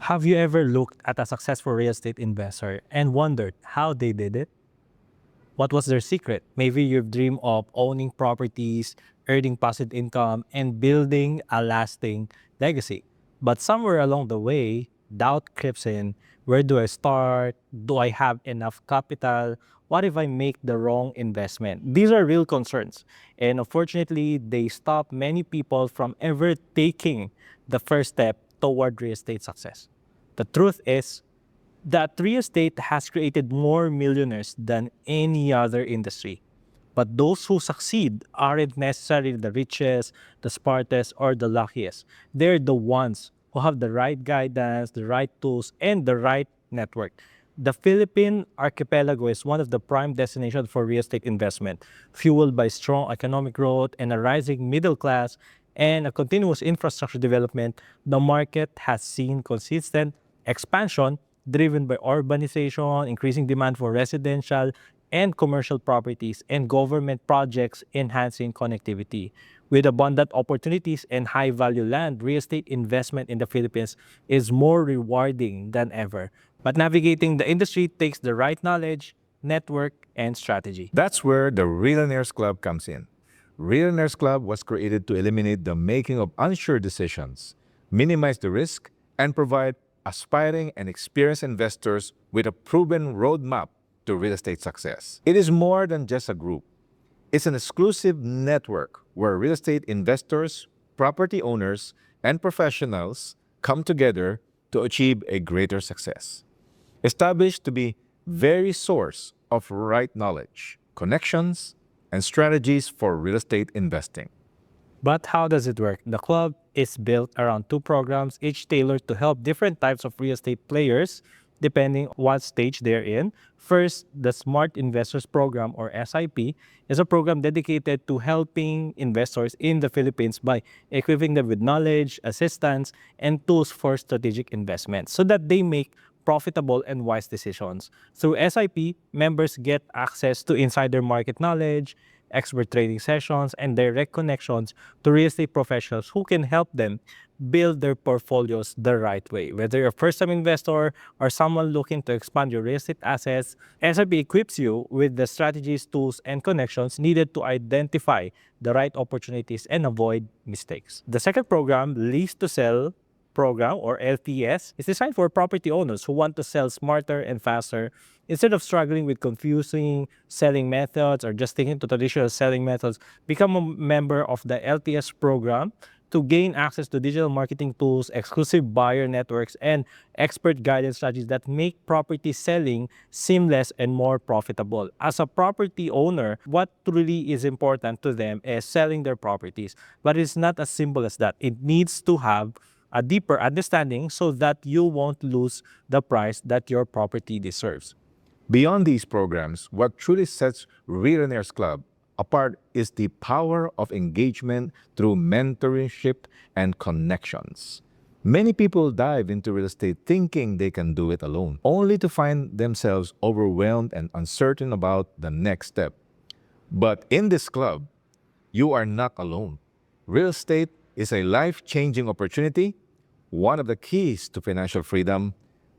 Have you ever looked at a successful real estate investor and wondered how they did it? What was their secret? Maybe you've dreamed of owning properties, earning passive income, and building a lasting legacy. But somewhere along the way, doubt creeps in. Where do I start? Do I have enough capital? What if I make the wrong investment? These are real concerns. And unfortunately, they stop many people from ever taking the first step toward real estate success. The truth is, that real estate has created more millionaires than any other industry. But those who succeed aren't necessarily the richest, the smartest, or the luckiest. They're the ones who have the right guidance, the right tools, and the right network. The Philippine archipelago is one of the prime destinations for real estate investment, fueled by strong economic growth and a rising middle class and a continuous infrastructure development. The market has seen consistent expansion driven by urbanization, increasing demand for residential and commercial properties, and government projects enhancing connectivity. With abundant opportunities and high value land, real estate investment in the Philippines is more rewarding than ever. But navigating the industry takes the right knowledge, network, and strategy. That's where the Reallionaires Club comes in. Reallionaires Club was created to eliminate the making of unsure decisions, minimize the risk, and provide aspiring and experienced investors with a proven roadmap to real estate success. It is more than just a group. It's an exclusive network where real estate investors, property owners, and professionals come together to achieve a greater success. Established to be very source of right knowledge, connections, and strategies for real estate investing. But how does it work? The club is built around two programs, each tailored to help different types of real estate players depending what stage they're in. First, the Smart Investors Program, or SIP, is a program dedicated to helping investors in the Philippines by equipping them with knowledge, assistance, and tools for strategic investments so that they make profitable and wise decisions. Through SIP, members get access to insider market knowledge, expert training sessions, and direct connections to real estate professionals who can help them build their portfolios the right way. Whether you're a first-time investor or someone looking to expand your real estate assets, SIP equips you with the strategies, tools, and connections needed to identify the right opportunities and avoid mistakes. The second program, Lease to Sell program, or LTS, is designed for property owners who want to sell smarter and faster instead of struggling with confusing selling methods or just sticking to traditional selling methods. Become a member of the LTS program to gain access to digital marketing tools, exclusive buyer networks, and expert guidance strategies that make property selling seamless and more profitable. As a property owner, what truly is important to them is selling their properties. But it's not as simple as that. It needs to have a deeper understanding so that you won't lose the price that your property deserves. Beyond these programs, what truly sets Reallionaires Club apart is the power of engagement through mentorship and connections. Many people dive into real estate thinking they can do it alone, only to find themselves overwhelmed and uncertain about the next step. But in this club, you are not alone. Real estate is a life-changing opportunity, one of the keys to financial freedom,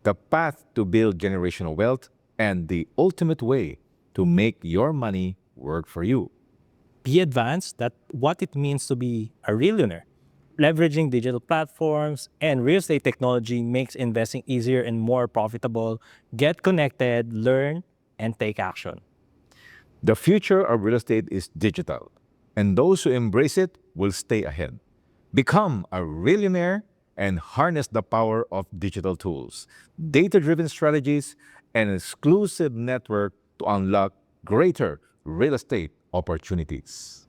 the path to build generational wealth, and the ultimate way to make your money work for you. Be advanced that what it means to be a Reallionaire. Leveraging digital platforms and real estate technology makes investing easier and more profitable. Get connected, learn, and take action. The future of real estate is digital, and those who embrace it will stay ahead. Become a Reallionaire and harness the power of digital tools, data-driven strategies, and an exclusive network to unlock greater real estate opportunities.